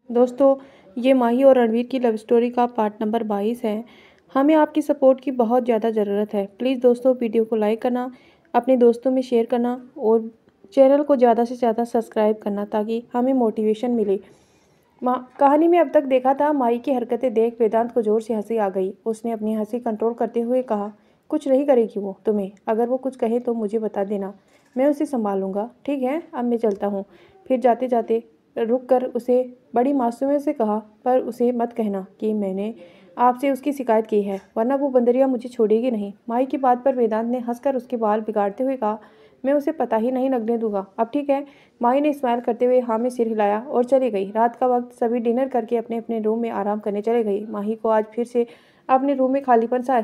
दोस्तों, ये माही और रणवीर की लव स्टोरी का पार्ट नंबर 22 है। हमें आपकी सपोर्ट की बहुत ज़्यादा ज़रूरत है। प्लीज़ दोस्तों, वीडियो को लाइक करना, अपने दोस्तों में शेयर करना और चैनल को ज़्यादा से ज़्यादा सब्सक्राइब करना ताकि हमें मोटिवेशन मिले। कहानी में अब तक देखा था, माही की हरकतें देख वेदांत को ज़ोर से हंसी आ गई। उसने अपनी हंसी कंट्रोल करते हुए कहा, कुछ नहीं करेगी वो तुम्हें। अगर वो कुछ कहे तो मुझे बता देना, मैं उसे संभाल लूँगा। ठीक है, अब मैं चलता हूँ। फिर जाते जाते रुक कर उसे बड़ी मासूमियत से कहा, पर उसे मत कहना कि मैंने आपसे उसकी शिकायत की है, वरना वो बंदरिया मुझे छोड़ेगी नहीं। माही की बात पर वेदांत ने हंसकर उसके बाल बिगाड़ते हुए कहा, मैं उसे पता ही नहीं लगने दूंगा। अब ठीक है। माही ने स्माइल करते हुए हाँ में सिर हिलाया और चली गई। रात का वक्त, सभी डिनर करके अपने अपने रूम में आराम करने चले गई। माही को आज फिर से अपने रूम में खालीपन सा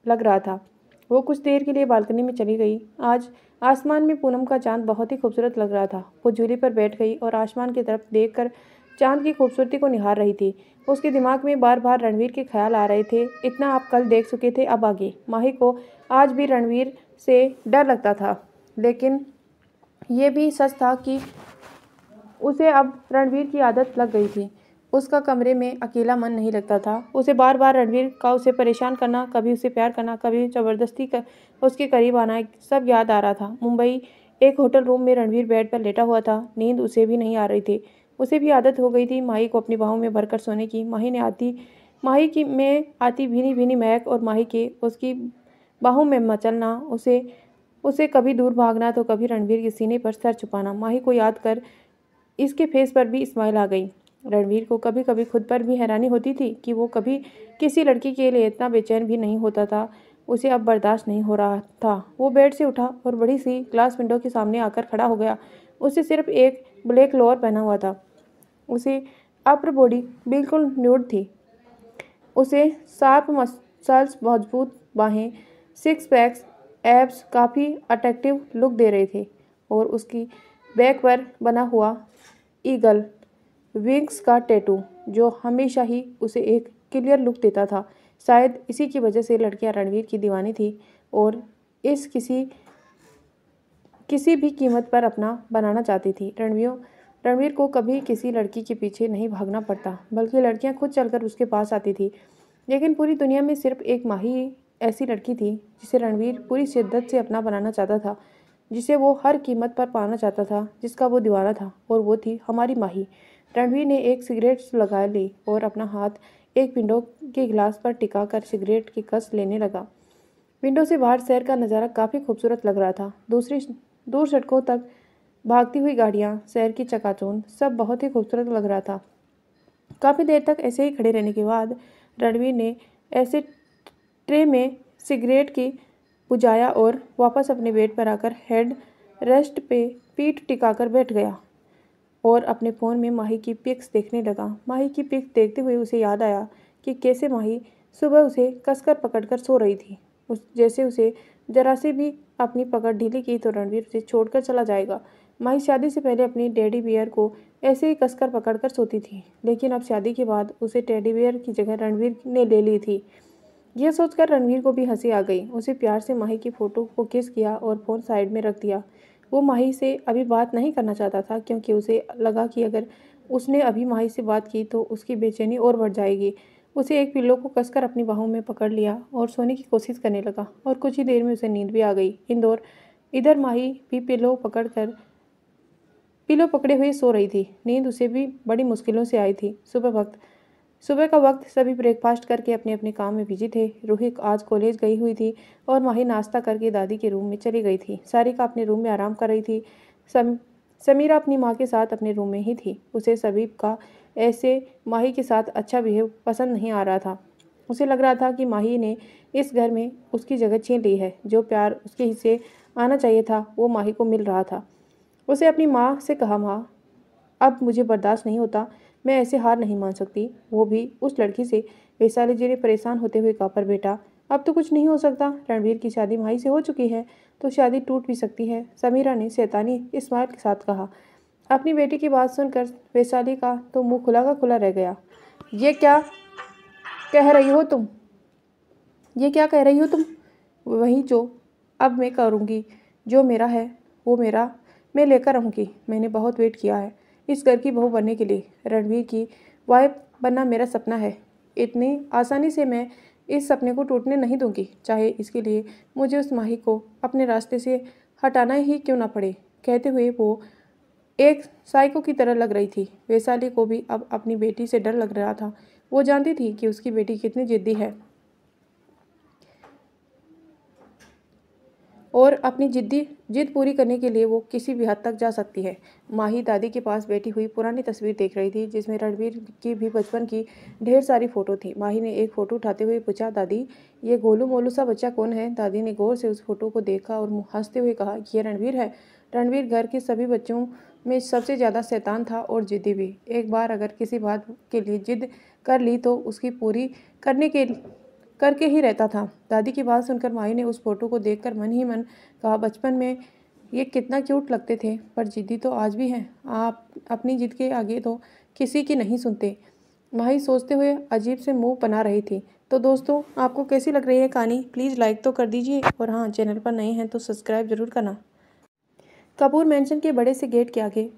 लग रहा था। वो कुछ देर के लिए बालकनी में चली गई। आज आसमान में पूनम का चांद बहुत ही खूबसूरत लग रहा था। वो झूले पर बैठ गई और आसमान की तरफ देखकर चांद की खूबसूरती को निहार रही थी। उसके दिमाग में बार बार रणवीर के ख्याल आ रहे थे। इतना आप कल देख चुके थे, अब आगे। माही को आज भी रणवीर से डर लगता था, लेकिन ये भी सच था कि उसे अब रणवीर की आदत लग गई थी। उसका कमरे में अकेला मन नहीं लगता था। उसे बार बार रणवीर का उसे परेशान करना, कभी उसे प्यार करना, कभी ज़बरदस्ती कर उसके करीब आना, सब याद आ रहा था। मुंबई एक होटल रूम में रणवीर बेड पर लेटा हुआ था। नींद उसे भी नहीं आ रही थी। उसे भी आदत हो गई थी माही को अपनी बाहों में भरकर सोने की। माही की में आती भीनी भीनी महक और माही के उसकी बाहों में मचलना, उसे उसे कभी दूर भागना तो कभी रणवीर के सीने पर सर छुपाना। माही को याद कर इसके फेस पर भी स्माइल आ गई। रणवीर को कभी कभी खुद पर भी हैरानी होती थी कि वो कभी किसी लड़की के लिए इतना बेचैन भी नहीं होता था। उसे अब बर्दाश्त नहीं हो रहा था। वो बेड से उठा और बड़ी सी ग्लास विंडो के सामने आकर खड़ा हो गया। उसे सिर्फ एक ब्लैक लोअर पहना हुआ था। उसे अपर बॉडी बिल्कुल न्यूड थी। उसे शार्प मसल्स, मजबूत बाहें, सिक्स पैक्स, एब्स काफ़ी अट्रैक्टिव लुक दे रहे थे। और उसकी बैक पर बना हुआ ईगल विंग्स का टैटू, जो हमेशा ही उसे एक क्लियर लुक देता था। शायद इसी की वजह से लड़कियां रणवीर की दीवानी थी और इस किसी भी कीमत पर अपना बनाना चाहती थी। रणवीर को कभी किसी लड़की के पीछे नहीं भागना पड़ता, बल्कि लड़कियां खुद चलकर उसके पास आती थी। लेकिन पूरी दुनिया में सिर्फ एक माही ऐसी लड़की थी जिसे रणवीर पूरी शिद्दत से अपना बनाना चाहता था, जिसे वो हर कीमत पर पाना चाहता था, जिसका वो दीवाना था, और वो थी हमारी माही। रणवीर ने एक सिगरेट लगा ली और अपना हाथ एक विंडो के गिलास पर टिका कर सिगरेट की कस लेने लगा। विंडो से बाहर शहर का नज़ारा काफ़ी खूबसूरत लग रहा था। दूर सड़कों तक भागती हुई गाड़ियाँ, शहर की चकाचौंध, सब बहुत ही खूबसूरत लग रहा था। काफ़ी देर तक ऐसे ही खड़े रहने के बाद रणवीर ने ऐसे ट्रे में सिगरेट की बुझाया और वापस अपने बेड पर आकर हेड रेस्ट पे पीठ टिकाकर बैठ गया और अपने फ़ोन में माही की पिक्स देखने लगा। माही की पिक्स देखते हुए उसे याद आया कि कैसे माही सुबह उसे कसकर पकड़कर सो रही थी। जैसे उसे जरा से भी अपनी पकड़ ढीली की तो रणवीर उसे छोड़कर चला जाएगा। माही शादी से पहले अपनी टेडी बियर को ऐसे ही कसकर पकड़कर सोती थी, लेकिन अब शादी के बाद उसे टेडी बियर की जगह रणवीर ने ले ली थी। यह सोचकर रणवीर को भी हंसी आ गई। उसे प्यार से माही की फ़ोटो को किस किया और फ़ोन साइड में रख दिया। वो माही से अभी बात नहीं करना चाहता था, क्योंकि उसे लगा कि अगर उसने अभी माही से बात की तो उसकी बेचैनी और बढ़ जाएगी। उसे एक पिल्लो को कसकर अपनी बाहों में पकड़ लिया और सोने की कोशिश करने लगा, और कुछ ही देर में उसे नींद भी आ गई। इधर माही भी पिलो पकड़े हुए सो रही थी। नींद उसे भी बड़ी मुश्किलों से आई थी। सुबह का वक्त, सभी ब्रेकफास्ट करके अपने अपने काम में बिजी थे। रूही आज कॉलेज गई हुई थी और माही नाश्ता करके दादी के रूम में चली गई थी। सारिका अपने रूम में आराम कर रही थी। समीरा अपनी माँ के साथ अपने रूम में ही थी। उसे सभी का ऐसे माही के साथ अच्छा बिहेव पसंद नहीं आ रहा था। उसे लग रहा था कि माही ने इस घर में उसकी जगह छीन ली है। जो प्यार उसके हिस्से आना चाहिए था वो माही को मिल रहा था। उसे अपनी माँ से कहा, माँ, अब मुझे बर्दाश्त नहीं होता, मैं ऐसे हार नहीं मान सकती, वो भी उस लड़की से। वैशाली जी ने परेशान होते हुए कहा, पर बेटा अब तो कुछ नहीं हो सकता। रणवीर की शादी माही से हो चुकी है तो शादी टूट भी सकती है, समीरा ने शैतानी स्माइल के साथ कहा। अपनी बेटी की बात सुनकर वैशाली का तो मुंह खुला का खुला रह गया। ये क्या कह रही हो तुम? ये क्या कह रही हो तुम? वही जो अब मैं करूँगी, जो मेरा है वो मेरा मैं लेकर रहूँगी। मैंने बहुत वेट किया है, इस घर की बहू बनने के लिए। रणवीर की वाइफ बनना मेरा सपना है। इतनी आसानी से मैं इस सपने को टूटने नहीं दूंगी, चाहे इसके लिए मुझे उस माही को अपने रास्ते से हटाना ही क्यों ना पड़े। कहते हुए वो एक साइको की तरह लग रही थी। वैशाली को भी अब अपनी बेटी से डर लग रहा था। वो जानती थी कि उसकी बेटी कितनी जिद्दी है और अपनी जिद पूरी करने के लिए वो किसी भी हद तक जा सकती है। माही दादी के पास बैठी हुई पुरानी तस्वीर देख रही थी, जिसमें रणवीर की भी बचपन की ढेर सारी फ़ोटो थी। माही ने एक फ़ोटो उठाते हुए पूछा, दादी ये गोलू मोलू सा बच्चा कौन है? दादी ने गौर से उस फोटो को देखा और हंसते हुए कहा, ये रणवीर है। रणवीर घर के सभी बच्चों में सबसे ज़्यादा शैतान था और जिद्दी भी। एक बार अगर किसी बात के लिए जिद कर ली तो उसकी पूरी करके ही रहता था। दादी की बात सुनकर माही ने उस फोटो को देखकर मन ही मन कहा, बचपन में ये कितना क्यूट लगते थे, पर जिद्दी तो आज भी हैं। आप अपनी जिद के आगे तो किसी की नहीं सुनते। माही सोचते हुए अजीब से मुंह बना रही थी। तो दोस्तों, आपको कैसी लग रही है कहानी? प्लीज़ लाइक तो कर दीजिए और हाँ, चैनल पर नए हैं तो सब्सक्राइब जरूर करना। कपूर मैंशन के बड़े से गेट के आगे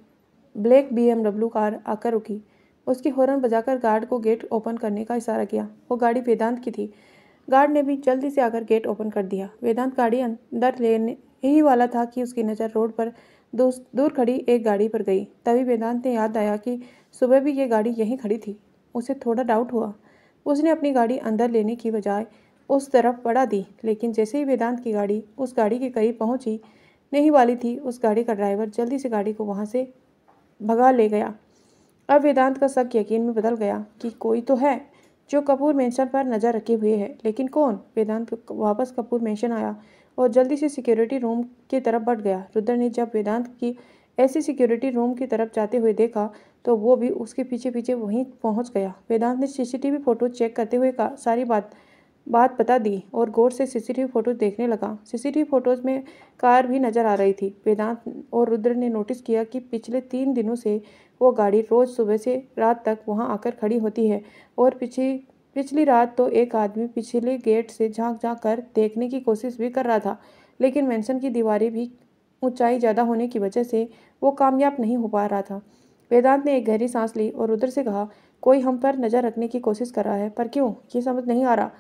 ब्लैक BMW कार आकर रुकी। उसकी हॉर्न बजाकर गार्ड को गेट ओपन करने का इशारा किया। वो गाड़ी वेदांत की थी। गार्ड ने भी जल्दी से आकर गेट ओपन कर दिया। वेदांत गाड़ी अंदर लेने ही वाला था कि उसकी नज़र रोड पर दूर खड़ी एक गाड़ी पर गई। तभी वेदांत ने याद आया कि सुबह भी ये गाड़ी यहीं खड़ी थी। उसे थोड़ा डाउट हुआ। उसने अपनी गाड़ी अंदर लेने की बजाय उस तरफ बढ़ा दी, लेकिन जैसे ही वेदांत की गाड़ी उस गाड़ी के करीब पहुंची नहीं वाली थी, उस गाड़ी का ड्राइवर जल्दी से गाड़ी को वहां से भगा ले गया। अब वेदांत का शक यकीन में बदल गया कि कोई तो है जो कपूर मेंशन पर नज़र रखे हुए है, लेकिन कौन? वेदांत वापस कपूर मेंशन आया और जल्दी से सिक्योरिटी रूम की तरफ बढ़ गया। रुद्र ने जब वेदांत की ऐसी सिक्योरिटी रूम की तरफ जाते हुए देखा तो वो भी उसके पीछे पीछे वहीं पहुंच गया। वेदांत ने CCTV फोटो चेक करते हुए सारी बात बता दी और गौर से CCTV फोटो देखने लगा। CCTV फोटोज में कार भी नजर आ रही थी। वेदांत और रुद्र ने नोटिस किया कि पिछले 3 दिनों से वो गाड़ी रोज सुबह से रात तक वहां आकर खड़ी होती है और पिछली रात तो एक आदमी पिछले गेट से झांक कर देखने की कोशिश भी कर रहा था, लेकिन मेंशन की दीवारें भी ऊंचाई ज़्यादा होने की वजह से वो कामयाब नहीं हो पा रहा था। वेदांत ने एक गहरी सांस ली और रुद्र से कहा, कोई हम पर नज़र रखने की कोशिश कर रहा है, पर क्यों? ये समझ नहीं आ रहा।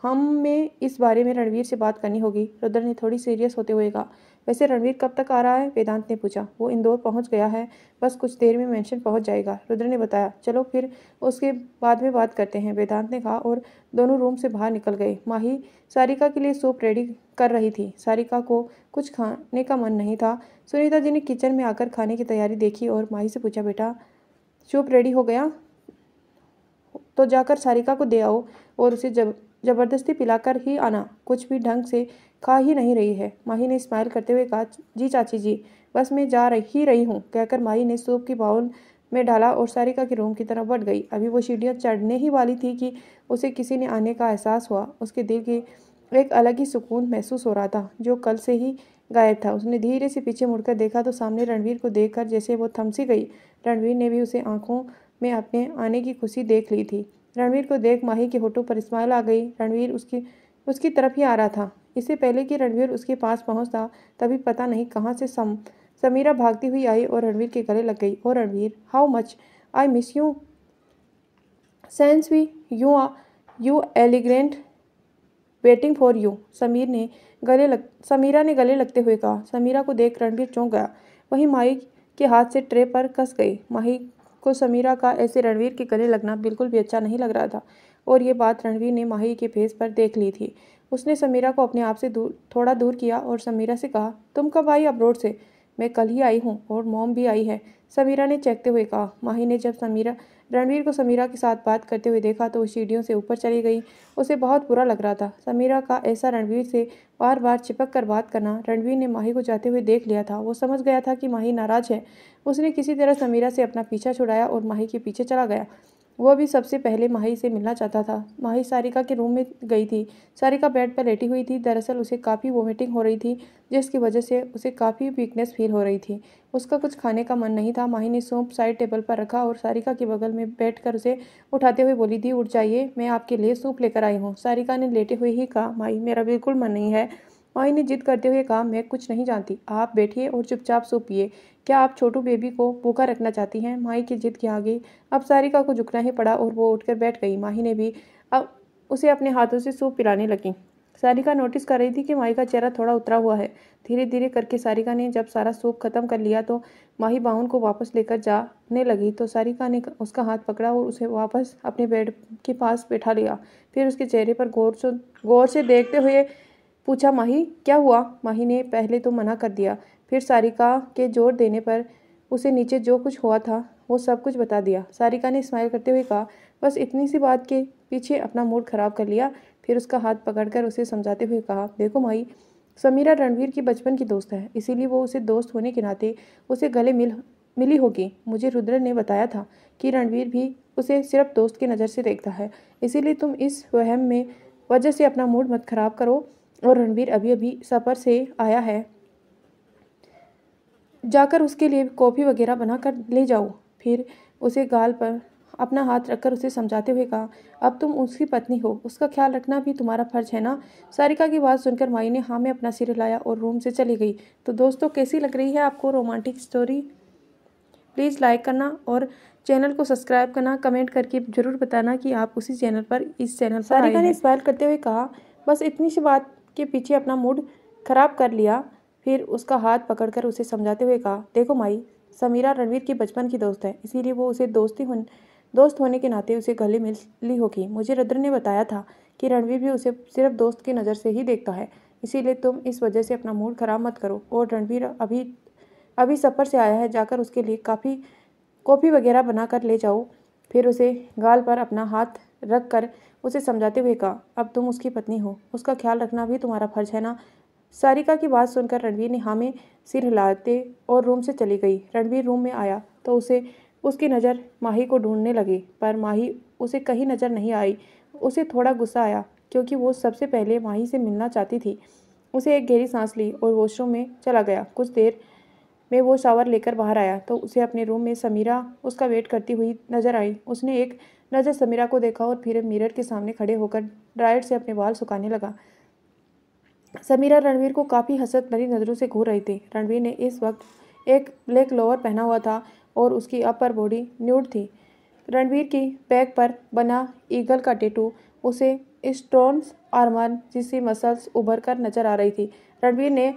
हमें इस बारे में रणवीर से बात करनी होगी। रुद्र ने थोड़ी सीरियस होते हुए कहा। वैसे रणवीर कब तक आ रहा है? वेदांत ने पूछा। वो इंदौर पहुंच गया है, बस कुछ देर में मेंशन पहुंच जाएगा, रुद्र ने बताया। चलो फिर उसके बाद में बात करते हैं, वेदांत ने कहा और दोनों रूम से बाहर निकल गए। माही सारिका के लिए सूप रेडी कर रही थी। सारिका को कुछ खाने का मन नहीं था। सुनीता जी ने किचन में आकर खाने की तैयारी देखी और माही से पूछा, बेटा सूप रेडी हो गया तो जाकर सारिका को दे आओ और उसे जबरदस्ती पिलाकर ही आना, कुछ भी ढंग से खा ही नहीं रही है। माही ने स्माइल करते हुए कहा, जी चाची जी, बस मैं जा रही हूँ, कहकर माही ने सूप की बाउल में डाला और सारिका के रूम की तरफ बढ़ गई। अभी वो सीढ़ियाँ चढ़ने ही वाली थी कि उसे किसी ने आने का एहसास हुआ। उसके दिल की एक अलग ही सुकून महसूस हो रहा था जो कल से ही गायब था। उसने धीरे से पीछे मुड़कर देखा तो सामने रणवीर को देखकर जैसे वो थम सी गई। रणवीर ने भी उसे आंखों में अपने आने की खुशी देख ली थी। रणवीर को देख माही के होठों पर स्माइल आ गई। रणवीर उसकी तरफ ही आ रहा था। इससे पहले कि रणवीर उसके पास पहुंचता, तभी पता नहीं कहाँ से समीरा भागती हुई आई और रणवीर के गले लग गई। और Ranveer, how much I miss you, sense we you elegant, waiting for you, Sameera ने गले लगते हुए कहा। समीरा को देख रणवीर चौंक गया। वहीं माही के हाथ से ट्रे पर कस गई। माही को समीरा का ऐसे रणवीर के गले लगना बिल्कुल भी अच्छा नहीं लग रहा था और ये बात रणवीर ने माही के फेस पर देख ली थी। उसने समीरा को अपने आप से थोड़ा दूर किया और समीरा से कहा, तुम कब आई अब्रोड से? मैं कल ही आई हूँ और मॉम भी आई है, समीरा ने चेखते हुए कहा। माही ने जब रणवीर को समीरा के साथ बात करते हुए देखा तो वो सीढ़ियों से ऊपर चली गई। उसे बहुत बुरा लग रहा था। समीरा का ऐसा रणवीर से बार बार चिपक कर बात करना। रणवीर ने माही को जाते हुए देख लिया था। वो समझ गया था कि माही नाराज है। उसने किसी तरह समीरा से अपना पीछा छुड़ाया और माही के पीछे चला गया। वो भी सबसे पहले माही से मिलना चाहता था। माही सारिका के रूम में गई थी। सारिका बेड पर लेटी हुई थी। दरअसल उसे काफ़ी वोमिटिंग हो रही थी, जिसकी वजह से उसे काफ़ी वीकनेस फील हो रही थी। उसका कुछ खाने का मन नहीं था। माही ने सूप साइड टेबल पर रखा और सारिका के बगल में बैठकर उसे उठाते हुए बोली, दी उठ जाइए, मैं आपके लिए सूप लेकर आई हूँ। सारिका ने लेटे हुए ही कहा, माही मेरा बिल्कुल मन नहीं है, माही ने जिद करते हुए कहा, मैं कुछ नहीं जानती, आप बैठिए और चुपचाप सूप पिए। क्या आप छोटू बेबी को भूखा रखना चाहती हैं? माही की जिद के आगे अब सारिका को झुकना ही पड़ा और वो उठकर बैठ गई। माही ने भी अब उसे अपने हाथों से सूप पिलाने लगी। सारिका नोटिस कर रही थी कि माही का चेहरा थोड़ा उतरा हुआ है। धीरे धीरे करके सारिका ने जब सारा सूप खत्म कर लिया तो माही बाउन को वापस लेकर जाने लगी तो सारिका ने उसका हाथ पकड़ा और उसे वापस अपने बेड के पास बैठा लिया। फिर उसके चेहरे पर गौर से देखते हुए पूछा, माही क्या हुआ? माही ने पहले तो मना कर दिया, फिर सारिका के जोर देने पर उसे नीचे जो कुछ हुआ था वो सब कुछ बता दिया। सारिका ने स्माइल करते हुए कहा, बस इतनी सी बात के पीछे अपना मूड खराब कर लिया। फिर उसका हाथ पकड़कर उसे समझाते हुए कहा, देखो माही, समीरा रणवीर की बचपन की दोस्त है, इसीलिए वो उसे दोस्त होने के नाते उसे गले मिली होगी। मुझे रुद्र ने बताया था कि रणवीर भी उसे सिर्फ दोस्त की नज़र से देखता है, इसीलिए तुम इस वहम में वजह से अपना मूड मत खराब करो। और रणवीर अभी अभी सफ़र से आया है, जाकर उसके लिए कॉफ़ी वगैरह बना कर ले जाओ। फिर उसे गाल पर अपना हाथ रखकर उसे समझाते हुए कहा, अब तुम उसकी पत्नी हो, उसका ख्याल रखना भी तुम्हारा फर्ज है ना? सारिका की बात सुनकर माई ने हाँ में अपना सिर हिलाया और रूम से चली गई। तो दोस्तों, कैसी लग रही है आपको रोमांटिक स्टोरी? प्लीज़ लाइक करना और चैनल को सब्सक्राइब करना, कमेंट करके ज़रूर बताना कि आप उसी चैनल पर इस चैनल पर सारिका ने स्माइल करते हुए कहा, बस इतनी सी बात के पीछे अपना मूड खराब कर लिया। फिर उसका हाथ पकड़कर उसे समझाते हुए कहा, देखो माई, समीरा रणवीर की बचपन की दोस्त है, इसीलिए वो उसे दोस्त होने के नाते उसे गले मिली होगी। मुझे रुद्र ने बताया था कि रणवीर भी उसे सिर्फ दोस्त की नज़र से ही देखता है, इसीलिए तुम इस वजह से अपना मूड खराब मत करो। और रणवीर अभी सफ़र से आया है, जाकर उसके लिए कॉफ़ी वगैरह बना कर ले जाओ। फिर उसे गाल पर अपना हाथ रख कर उसे समझाते हुए कहा, अब तुम उसकी पत्नी हो, उसका ख्याल रखना भी तुम्हारा फर्ज है ना? सारिका की बात सुनकर रणवीर ने हाँ में सिर हिलाते और रूम से चली गई। रणवीर रूम में आया तो उसकी नज़र माही को ढूंढने लगी, पर माही उसे कहीं नज़र नहीं आई। उसे थोड़ा गुस्सा आया क्योंकि वो सबसे पहले माही से मिलना चाहती थी। उसे एक गहरी सांस ली और वॉशरूम में चला गया। कुछ देर में वो शावर लेकर बाहर आया तो उसे अपने रूम में समीरा उसका वेट करती हुई नजर आई। उसने एक नज़र समीरा को देखा और फिर मिरर के सामने खड़े होकर ड्रायर से अपने बाल सुखाने लगा। समीरा रणवीर को काफ़ी हसरत भरी नज़रों से घूर रही थी। रणवीर ने इस वक्त एक ब्लैक लोअर पहना हुआ था और उसकी अपर बॉडी न्यूड थी। रणवीर की बैक पर बना ईगल का टैटू उसे स्ट्रॉन्ग आर्मर जिससे मसल्स उभर कर नजर आ रही थी। रणवीर ने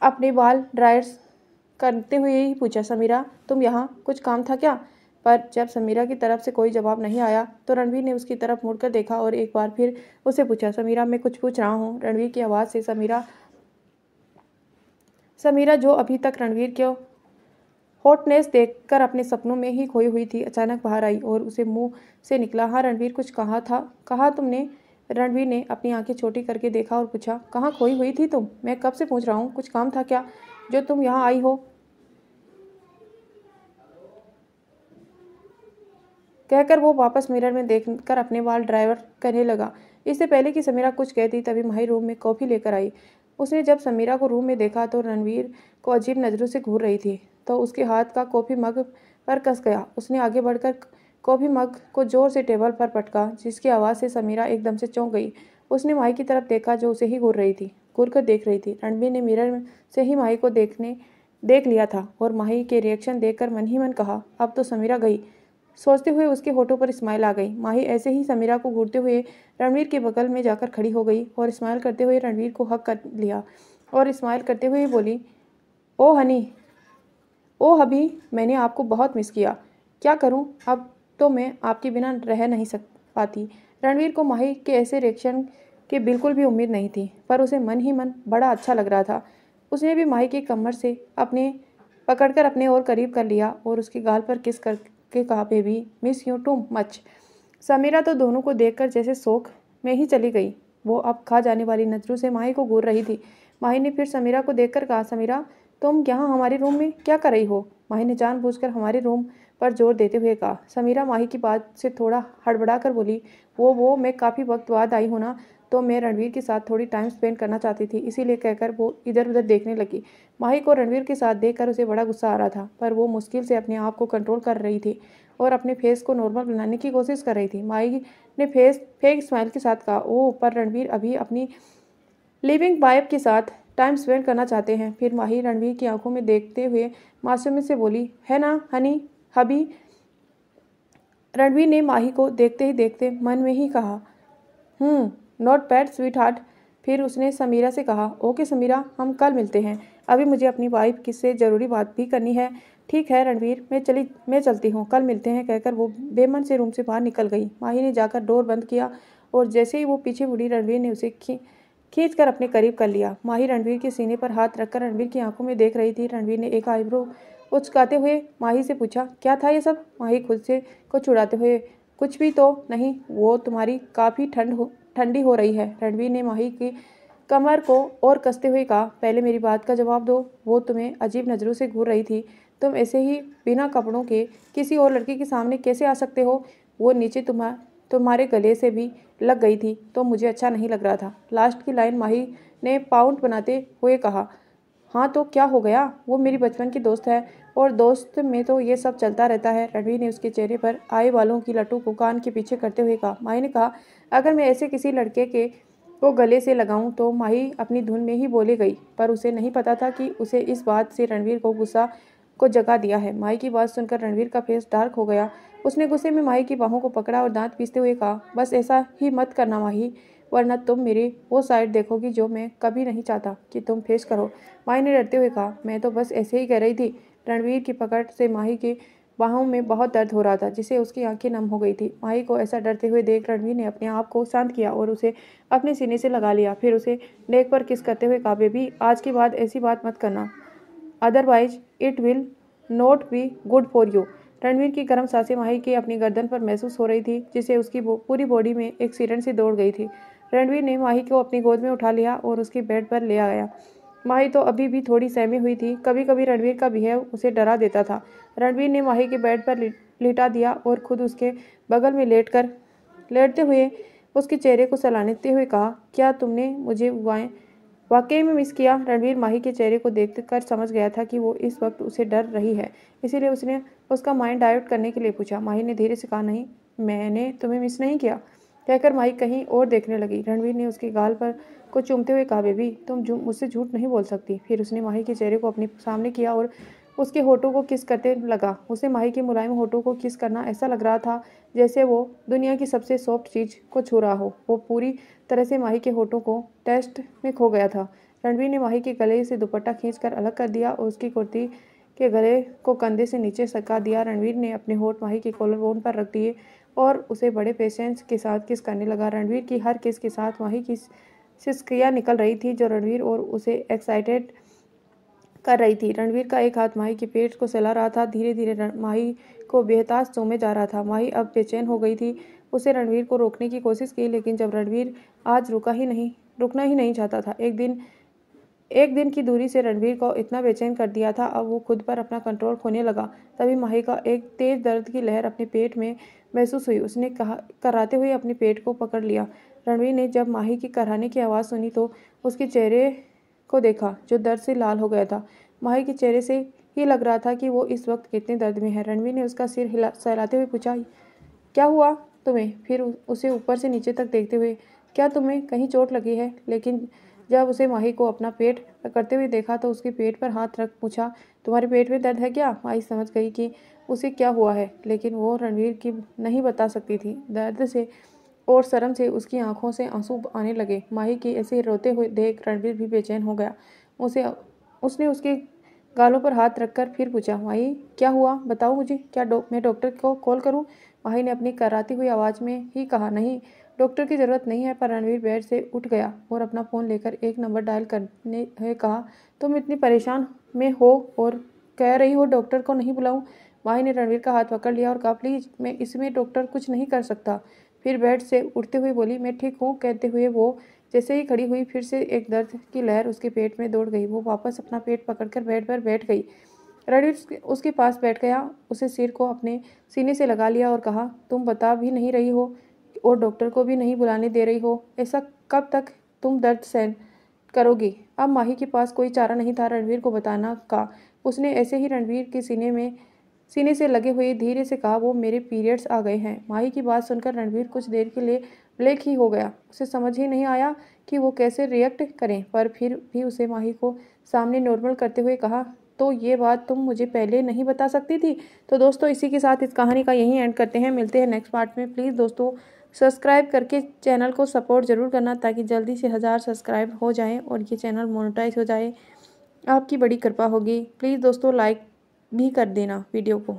अपने बाल ड्रायर्स करते हुए ही पूछा, समीरा तुम यहाँ, कुछ काम था क्या? पर जब समीरा की तरफ से कोई जवाब नहीं आया तो रणवीर ने उसकी तरफ मुड़कर देखा और एक बार फिर उसे पूछा, समीरा मैं कुछ पूछ रहा हूँ। रणवीर की आवाज़ से समीरा जो अभी तक रणवीर के हॉटनेस देखकर अपने सपनों में ही खोई हुई थी, अचानक बाहर आई और उसे मुंह से निकला, हाँ रणवीर, कुछ कहा तुमने? रणवीर ने अपनी आंखें छोटी करके देखा और पूछा, कहाँ खोई हुई थी तुम? मैं कब से पूछ रहा हूँ, कुछ काम था क्या जो तुम यहाँ आई हो? कहकर वो वापस मिरर में देखकर अपने बाल ड्राइवर करने लगा। इससे पहले कि समीरा कुछ कहती तभी माही रूम में कॉफ़ी लेकर आई। उसने जब समीरा को रूम में देखा तो रणवीर को अजीब नज़रों से घूर रही थी तो उसके हाथ का कॉफ़ी मग पर कस गया। उसने आगे बढ़कर कॉफ़ी मग को जोर से टेबल पर पटका, जिसकी आवाज़ से समीरा एकदम से चौंक गई। उसने माही की तरफ देखा जो उसे ही घूर कर देख रही थी। रणवीर ने मिरर से ही माही को देख लिया था और माही के रिएक्शन देखकर मन ही मन कहा, अब तो समीरा गई। सोचते हुए उसके होठों पर स्माइल आ गई। माही ऐसे ही समीरा को घूरते हुए रणवीर के बगल में जाकर खड़ी हो गई और स्माइल करते हुए रणवीर को हक कर लिया और स्माइल करते हुए बोली, ओ हनी, ओ हबी, मैंने आपको बहुत मिस किया। क्या करूं, अब तो मैं आपके बिना रह नहीं पाती। रणवीर को माही के ऐसे रिएक्शन की बिल्कुल भी उम्मीद नहीं थी, पर उसे मन ही मन बड़ा अच्छा लग रहा था। उसने भी माही की कमर से पकड़कर अपने और करीब कर लिया और उसके गाल पर किस करके कहा, baby miss you too much. Sameera तो दोनों को देखकर जैसे शौक में ही चली गई। वो अब खा जाने वाली नज़रों से माही को घूर रही थी। माही ने फिर समीरा को देखकर कहा, समीरा तुम यहाँ हमारे रूम में क्या कर रही हो? माही ने जानबूझकर हमारे रूम पर जोर देते हुए कहा। समीरा माही की बात से थोड़ा हड़बड़ा कर बोली, वो मैं काफ़ी वक्त बाद आई हूँ ना, तो मैं रणवीर के साथ थोड़ी टाइम स्पेंड करना चाहती थी, इसीलिए कहकर वो इधर उधर देखने लगी। माही को रणवीर के साथ देखकर उसे बड़ा गुस्सा आ रहा था, पर वो मुश्किल से अपने आप को कंट्रोल कर रही थी और अपने फेस को नॉर्मल बनाने की कोशिश कर रही थी। माही ने फेक स्माइल के साथ कहा, ओह, पर रणवीर अभी अपनी लिविंग वाइफ के साथ टाइम स्पेंड करना चाहते हैं। फिर माही रणवीर की आंखों में देखते हुए मासूमियत से बोली, है ना हनी हबी। रणवीर ने माही को देखते ही देखते मन में ही कहा, नॉट बैड स्वीट हार्ट। फिर उसने समीरा से कहा, ओके समीरा, हम कल मिलते हैं, अभी मुझे अपनी वाइफ किससे ज़रूरी बात भी करनी है। ठीक है रणवीर, मैं चलती हूँ, कल मिलते हैं, कहकर वो बेमन से रूम से बाहर निकल गई। माही ने जाकर डोर बंद किया और जैसे ही वो पीछे मुड़ी रणवीर ने उसे खींच कर अपने करीब कर लिया। माही रणवीर के सीने पर हाथ रखकर रणवीर की आंखों में देख रही थी। रणवीर ने एक आईब्रो उचकाते हुए माही से पूछा, क्या था ये सब। माही खुद से को छुड़ाते हुए, कुछ भी तो नहीं, वो तुम्हारी काफ़ी ठंडी हो रही है। रणवीर ने माही की कमर को और कसते हुए कहा, पहले मेरी बात का जवाब दो। वो तुम्हें अजीब नज़रों से घूर रही थी। तुम ऐसे ही बिना कपड़ों के किसी और लड़के के सामने कैसे आ सकते हो। वो नीचे तुम्हारे गले से भी लग गई थी तो मुझे अच्छा नहीं लग रहा था। लास्ट की लाइन माही ने पाउंड बनाते हुए कहा, हाँ तो क्या हो गया, वो मेरी बचपन की दोस्त है और दोस्त में तो ये सब चलता रहता है। रणवीर ने उसके चेहरे पर आए बालों की लटू को कान के पीछे करते हुए कहा। माही ने कहा, अगर मैं ऐसे किसी लड़के के को गले से लगाऊं तो माही अपनी धुन में ही बोले गई, पर उसे नहीं पता था कि उसे इस बात से रणवीर को गुस्सा को जगा दिया है। माही की बात सुनकर रणवीर का फेस डार्क हो गया। उसने गुस्से में माही की बाहों को पकड़ा और दांत पीसते हुए कहा, बस ऐसा ही मत करना माही, वरना तुम मेरी वो साइड देखोगी जो मैं कभी नहीं चाहता कि तुम फेस करो। माही ने डरते हुए कहा, मैं तो बस ऐसे ही कह रही थी। रणवीर की पकड़ से माही के बाहों में बहुत दर्द हो रहा था, जिससे उसकी आंखें नम हो गई थी। माही को ऐसा डरते हुए देख रणवीर ने अपने आप को शांत किया और उसे अपने सीने से लगा लिया। फिर उसे नेक पर किस करते हुए कहा, बेबी आज के बाद ऐसी बात मत करना, otherwise it will not be good for you. Ranveer की गर्म सांसें माही की अपनी गर्दन पर महसूस हो रही थी, जिससे उसकी पूरी बॉडी में एक सिरन सी दौड़ गई थी। रणवीर ने माही को अपनी गोद में उठा लिया और उसकी बेड पर ले आया। माही तो अभी भी थोड़ी सहमी हुई थी। कभी कभी रणवीर का बिहेव उसे डरा देता था। रणवीर ने माही के बेड पर लिटा दिया और खुद उसके बगल में लेटते हुए उसके चेहरे को सहलाते हुए कहा, क्या तुमने मुझे वाकई में मिस किया। रणवीर माही के चेहरे को देखकर समझ गया था कि वो इस वक्त उसे डर रही है, इसीलिए उसने उसका माइंड डाइवर्ट करने के लिए पूछा। माही ने धीरे से कहा, नहीं, मैंने तुम्हें मिस नहीं किया, कहकर माही कहीं और देखने लगी। रणवीर ने उसके गाल पर को चूमते हुए कहा, बेबी तुम मुझसे झूठ नहीं बोल सकती। फिर उसने माही के चेहरे को अपने सामने किया और उसके होठों को किस करते लगा। उसे माही के मुलायम होठों को किस करना ऐसा लग रहा था जैसे वो दुनिया की सबसे सॉफ्ट चीज़ को छू रहा हो। वो पूरी तरह से माही के होठों को टेस्ट में खो गया था। रणवीर ने माही के गले से दुपट्टा खींचकर अलग कर दिया और उसकी कुर्ती के गले को कंधे से नीचे सरका दिया। रणवीर ने अपने होठ माही के कॉलर बोन पर रख दिए और उसे बड़े पेशेंस के साथ किस करने लगा। रणवीर की हर किस के साथ माही की सिसकियाँ निकल रही थी जो रणवीर और उसे एक्साइटेड कर रही थी। रणवीर का एक हाथ माही के पेट को सहला रहा था, धीरे धीरे माही को बेहताश चूमे जा रहा था। माही अब बेचैन हो गई थी। उसे रणवीर को रोकने की कोशिश की, लेकिन जब रणवीर आज रुकना ही नहीं चाहता था। एक दिन की दूरी से रणवीर को इतना बेचैन कर दिया था, अब वो खुद पर अपना कंट्रोल खोने लगा। तभी माही का एक तेज दर्द की लहर अपने पेट में महसूस हुई। उसने कराते हुए अपने पेट को पकड़ लिया। रणवीर ने जब माही की कराने की आवाज़ सुनी तो उसके चेहरे को देखा जो दर्द से लाल हो गया था। माही के चेहरे से ही लग रहा था कि वो इस वक्त कितने दर्द में है। रणवीर ने उसका सिर सहलाते हुए पूछा, क्या हुआ तुम्हें। फिर उसे ऊपर से नीचे तक देखते हुए, क्या तुम्हें कहीं चोट लगी है। लेकिन जब उसे माही को अपना पेट पकड़ते हुए देखा तो उसके पेट पर हाथ रख पूछा, तुम्हारे पेट में दर्द है क्या। माही समझ गई कि उसे क्या हुआ है, लेकिन वो रणवीर की नहीं बता सकती थी। दर्द से और शर्म से उसकी आंखों से आंसू आने लगे। माही की ऐसे रोते हुए देख रणवीर भी बेचैन हो गया। उसने उसके गालों पर हाथ रखकर फिर पूछा, माही क्या हुआ, बताओ मुझे, क्या मैं डॉक्टर को कॉल करूं। माही ने अपनी कराती हुई आवाज़ में ही कहा, नहीं, डॉक्टर की ज़रूरत नहीं है। पर रणवीर बेड से उठ गया और अपना फ़ोन लेकर एक नंबर डायल करने हुए कहा, तुम इतनी परेशान में हो और कह रही हो डॉक्टर को नहीं बुलाऊं। माही ने रणवीर का हाथ पकड़ लिया और कहा, प्लीज़, मैं इसमें डॉक्टर कुछ नहीं कर सकता। फिर बेड से उठते हुए बोली, मैं ठीक हूँ, कहते हुए वो जैसे ही खड़ी हुई फिर से एक दर्द की लहर उसके पेट में दौड़ गई। वो वापस अपना पेट पकड़कर बेड पर बैठ गई। रणवीर उसके पास बैठ गया, उसे सिर को अपने सीने से लगा लिया और कहा, तुम बता भी नहीं रही हो और डॉक्टर को भी नहीं बुलाने दे रही हो, ऐसा कब तक तुम दर्द सहन करोगी। अब माही के पास कोई चारा नहीं था रणवीर को बताना का। उसने ऐसे ही रणवीर के सीने में सीने से लगे हुए धीरे से कहा, वो मेरे पीरियड्स आ गए हैं। माही की बात सुनकर रणवीर कुछ देर के लिए ब्लैंक ही हो गया। उसे समझ ही नहीं आया कि वो कैसे रिएक्ट करें, पर फिर भी उसे माही को सामने नॉर्मल करते हुए कहा, तो ये बात तुम मुझे पहले नहीं बता सकती थी। तो दोस्तों इसी के साथ इस कहानी का यहीं एंड करते हैं। मिलते हैं नेक्स्ट पार्ट में। प्लीज़ दोस्तों सब्सक्राइब करके चैनल को सपोर्ट ज़रूर करना, ताकि जल्दी से 1000 सब्सक्राइब हो जाएं और ये चैनल मोनेटाइज हो जाए। आपकी बड़ी कृपा होगी। प्लीज़ दोस्तों लाइक भी कर देना वीडियो को।